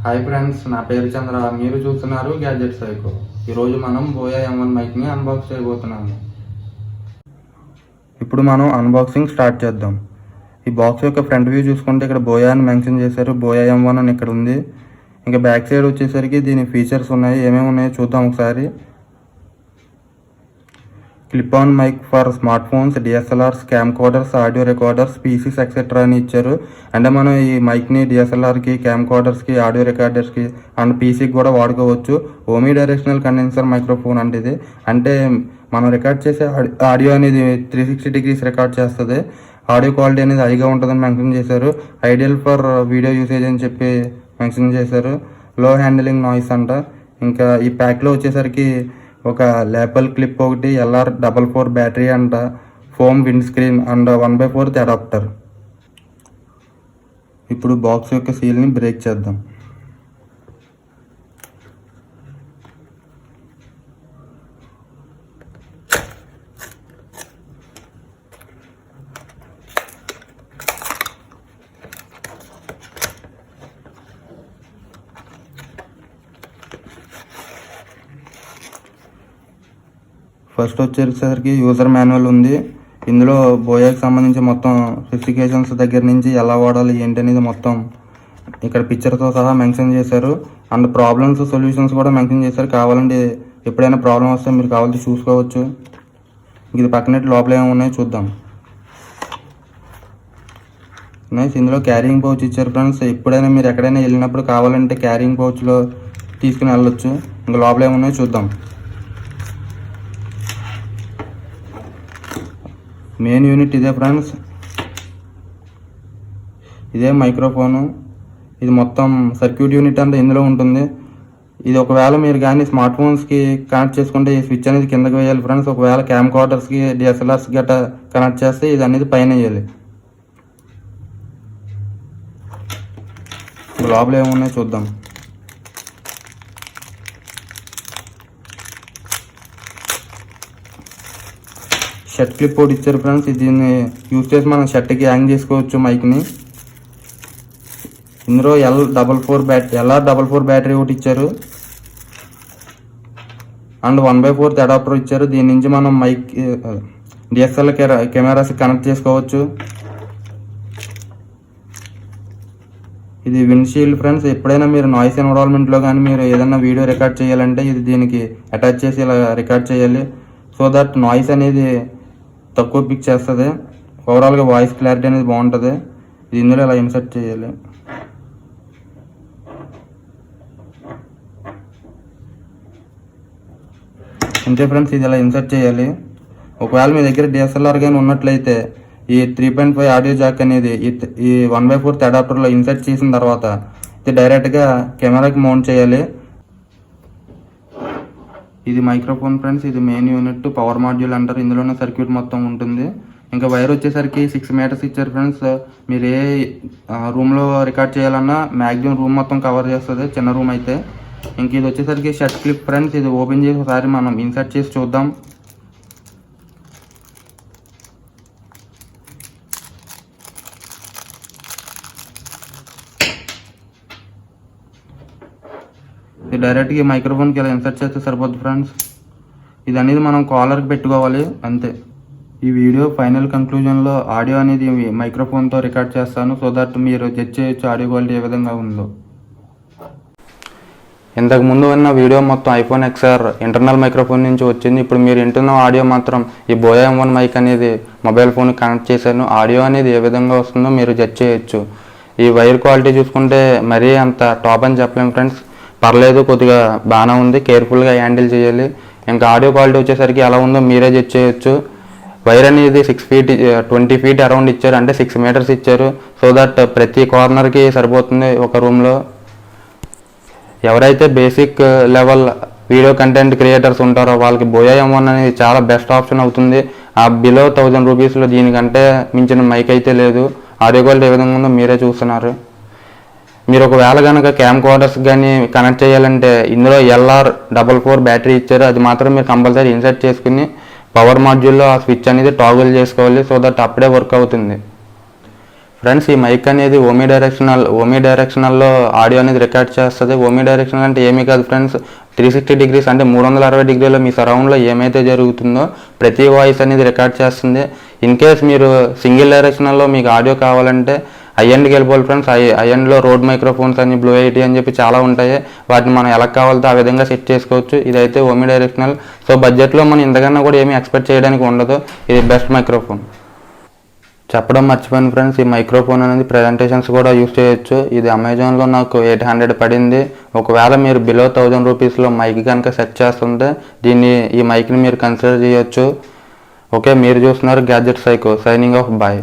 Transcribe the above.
Hi friends, నా పేరు చంద్ర. మీరు చూస్తున్నారు గ్యాడ్జెట్ సైకో. ఈరోజు మనం బోయా M1 మైక్ని అన్బాక్స్ చేయబోతున్నాము. ఇప్పుడు మనం అన్బాక్సింగ్ స్టార్ట్ చేద్దాం. ఈ బాక్స్ యొక్క ఫ్రంట్ వ్యూ చూసుకుంటే ఇక్కడ బోయా అని మెన్షన్ చేశారు. బోయా M1 అని ఇక్కడ ఉంది. ఇంకా బ్యాక్ సైడ్ వచ్చేసరికి దీని ఫీచర్స్ ఉన్నాయి. ఏమేమి ఉన్నాయో చూద్దాం ఒకసారి. Clip on mic for smart phones, DSLRs, camcorders, audio recorders, PCs etcetera అని ఇచ్చారు. అంటే మనం ఈ మైక్ని డిఎస్ఎల్ఆర్కి, క్యామ్ కోడర్స్కి, ఆడియో రికార్డర్స్కి అండ్ పీసీకి కూడా వాడుకోవచ్చు. ఓమీ డైరెక్షనల్ కండెన్సర్ మైక్రోఫోన్ అంటే ఇది. అంటే మనం రికార్డ్ చేసే ఆడియో అనేది 360 degrees రికార్డ్ చేస్తుంది. ఆడియో క్వాలిటీ అనేది హైగా ఉంటుందని మెన్షన్ చేశారు. ఐడియల్ ఫర్ వీడియో యూసేజ్ అని చెప్పి మెన్షన్ చేశారు. లో హ్యాండిలింగ్ నాయిస్ అంట. ఇంకా ఈ ప్యాక్లో వచ్చేసరికి ఒక లేపల్ క్లిప్ ఒకటి, LR44 బ్యాటరీ అంట, foam wind screen and 1/4 adapter. ఇప్పుడు బాక్స్ యొక్క సీల్ని బ్రేక్ చేద్దాం. ఫస్ట్ వచ్చేసరికి యూజర్ మాన్యువల్ ఉంది. ఇందులో బోయాకి సంబంధించి మొత్తం స్పెసిఫికేషన్స్ దగ్గర నుంచి ఎలా వాడాలి ఏంటి అనేది మొత్తం ఇక్కడ పిక్చర్తో సహా మెన్షన్ చేశారు. అండ్ ప్రాబ్లమ్స్ సొల్యూషన్స్ కూడా మెన్షన్ చేశారు. కావాలంటే ఎప్పుడైనా ప్రాబ్లం వస్తే మీరు కావాలంటే చూసుకోవచ్చు. ఇది పక్కనే లోపల ఏమున్నాయో చూద్దాం. నైస్. ఇందులో క్యారింగ్ పౌచ్ ఇచ్చారు ఫ్రెండ్స్. ఎప్పుడైనా మీరు ఎక్కడైనా వెళ్ళినప్పుడు కావాలంటే క్యారింగ్ పౌచ్లో తీసుకుని వెళ్ళొచ్చు. ఇంకా లోపల ఏమున్నాయో చూద్దాం. మెయిన్ యూనిట్ ఇదే ఫ్రెండ్స్. ఇదే మైక్రోఫోను. ఇది మొత్తం సర్క్యూట్ యూనిట్ అంతా ఇందులో ఉంటుంది. ఇది ఒకవేళ మీరు కానీ స్మార్ట్ ఫోన్స్కి కనెక్ట్ చేసుకుంటే ఈ స్విచ్ అనేది కిందకి వేయాలి ఫ్రెండ్స్. ఒకవేళ క్యామ్ కోడర్స్కి, డిఎస్ఎల్ఆర్స్ గట్రా కనెక్ట్ చేస్తే ఇది అనేది పైన వేయాలి. లోపల ఏమున్నాయో చూద్దాం. షర్ట్ క్లిప్ ఒకటి ఇచ్చారు ఫ్రెండ్స్. దీన్ని యూజ్ చేసి మనం షర్ట్కి హ్యాంగ్ చేసుకోవచ్చు మైక్ని. ఇందులో LR44 బ్యాటరీ ఒకటి ఇచ్చారు అండ్ 1/4 అడాప్టర్ ఇచ్చారు. దీని నుంచి మనం మైక్ డిఎస్ఎల్ఆర్ కెమెరాస్ కనెక్ట్ చేసుకోవచ్చు. ఇది విండ్షీల్డ్ ఫ్రెండ్స్. ఎప్పుడైనా మీరు నాయిస్ ఎన్విరాన్మెంట్లో కానీ మీరు ఏదైనా వీడియో రికార్డ్ చేయాలంటే ఇది దీనికి అటాచ్ చేసి ఇలా రికార్డ్ చేయాలి. సో దట్ నాయిస్ అనేది తక్కువ పిక్ చేస్తుంది. ఓవరాల్గా వాయిస్ క్లారిటీ అనేది బాగుంటుంది. ఇది ఇందులో ఇలా ఇన్సర్ట్ చేయాలి. అంతే ఫ్రెండ్స్, ఇది ఇలా ఇన్సర్ట్ చేయాలి. ఒకవేళ మీ దగ్గర డిఎస్ఎల్ఆర్ కానీ ఉన్నట్లయితే ఈ 3.5 ఆడియో జాక్ అనేది ఈ 1/4 అడాప్టర్లో ఇన్సర్ట్ చేసిన తర్వాత ఇది డైరెక్ట్గా కెమెరాకి మౌంట్ చేయాలి. ఇది మైక్రోఫోన్ ఫ్రెండ్స్. ఇది మెయిన్ యూనిట్, పవర్ మాడ్యూల్ అంటారు. ఇందులోనే సర్క్యూట్ మొత్తం ఉంటుంది. ఇంకా వైర్ వచ్చేసరికి 6 meters ఇచ్చారు ఫ్రెండ్స్. మీరు ఏ రూమ్లో రికార్డ్ చేయాలన్నా మ్యాక్సిమం రూమ్ మొత్తం కవర్ చేస్తుంది, చిన్న రూమ్ అయితే. ఇంక ఇది వచ్చేసరికి షర్ట్ క్లిప్ ఫ్రెండ్స్. ఇది ఓపెన్ చేసి ఒకసారి మనం ఇన్సర్ట్ చేసి చూద్దాం. ఇది డైరెక్ట్గా మైక్రోఫోన్కి ఇలా ఇన్సర్ట్ చేస్తే సరిపోద్ది ఫ్రెండ్స్. ఇది అనేది మనం కాలర్కి పెట్టుకోవాలి అంతే. ఈ వీడియో ఫైనల్ కంక్లూజన్లో ఆడియో అనేది మైక్రోఫోన్తో రికార్డ్ చేస్తాను. సో దట్ మీరు జడ్జ్ చేయొచ్చు ఆడియో క్వాలిటీ ఏ విధంగా ఉందో. ఇంతకు ముందు ఉన్న వీడియో మొత్తం iPhone XR ఇంటర్నల్ మైక్రోఫోన్ నుంచి వచ్చింది. ఇప్పుడు మీరు వింటున్న ఆడియో మాత్రం ఈ బోయా M1 మైక్ అనేది మొబైల్ ఫోన్కి కనెక్ట్ చేశాను. ఆడియో అనేది ఏ విధంగా వస్తుందో మీరు జడ్జ్ చేయొచ్చు. ఈ వైర్ క్వాలిటీ చూసుకుంటే మరీ అంత టాప్ అని చెప్పలేము ఫ్రెండ్స్. పర్లేదు, కొద్దిగా బాగానే ఉంది. కేర్ఫుల్గా హ్యాండిల్ చేయాలి. ఇంకా ఆడియో క్వాలిటీ వచ్చేసరికి ఎలా ఉందో మీరే జడ్జ్ చేయొచ్చు. వైర్ అనేది 6 feet 20 feet అరౌండ్ ఇచ్చారు. అంటే 6 meters ఇచ్చారు. సో దట్ ప్రతి కార్నర్కి సరిపోతుంది ఒక రూమ్లో. ఎవరైతే basic level video content creators ఉంటారో వాళ్ళకి బోయా M1 అనేది చాలా బెస్ట్ ఆప్షన్ అవుతుంది. ఆ బిలో 1000 rupeesలో దీనికంటే మించిన మైక్ అయితే లేదు. ఆడియో క్వాలిటీ ఏ విధంగా ఉందో మీరే చూస్తున్నారు. మీరు ఒకవేళ కనుక క్యామ్ కోడర్స్ కానీ కనెక్ట్ చేయాలంటే ఇందులో LR44 బ్యాటరీ ఇచ్చారు. అది మాత్రం మీరు కంపల్సరీ ఇన్సర్ట్ చేసుకుని పవర్ మాడ్యూల్లో ఆ స్విచ్ అనేది టాగుల్ చేసుకోవాలి. సో దట్ అప్పుడే వర్క్ అవుతుంది. ఫ్రెండ్స్ ఈ మైక్ అనేది ఓమీ డైరెక్షనల్లో ఆడియో అనేది రికార్డ్ చేస్తుంది. ఓమీ డైరెక్షనల్ అంటే ఏమీ కాదు ఫ్రెండ్స్, 360 డిగ్రీస్ అంటే 360 డిగ్రీలో మీ సరౌండ్లో ఏమైతే జరుగుతుందో ప్రతి వాయిస్ అనేది రికార్డ్ చేస్తుంది. ఇన్ కేస్ మీరు సింగిల్ డైరెక్షనల్లో మీకు ఆడియో కావాలంటే ఐఎండ్కి వెళ్ళిపోవాలి ఫ్రెండ్స్. ఐఎండ్లో రోడ్ మైక్రోఫోన్స్ అని బ్లూ ఐటీ అని చెప్పి చాలా ఉంటాయి. వాటిని మనం ఎలా కావాలితే ఆ విధంగా సెట్ చేసుకోవచ్చు. ఇదైతే ఓమీ డైరెక్షనల్. సో బడ్జెట్లో మనం ఇంతకన్నా కూడా ఏమీ ఎక్స్పెక్ట్ చేయడానికి ఉండదు. ఇది బెస్ట్ మైక్రోఫోన్. చెప్పడం మర్చిపోయాను ఫ్రెండ్స్, ఈ మైక్రోఫోన్ అనేది ప్రజెంటేషన్స్ కూడా యూస్ చేయొచ్చు. ఇది అమెజాన్లో నాకు 800 పడింది. ఒకవేళ మీరు బిలో 1000 రూపీస్లో మైక్ కనుక సెట్ చేస్తుంటే ఈ మైక్ని మీరు కన్సిడర్ చేయొచ్చు. ఓకే, మీరు చూస్తున్నారు Gadget Psycho. Signing off, bye.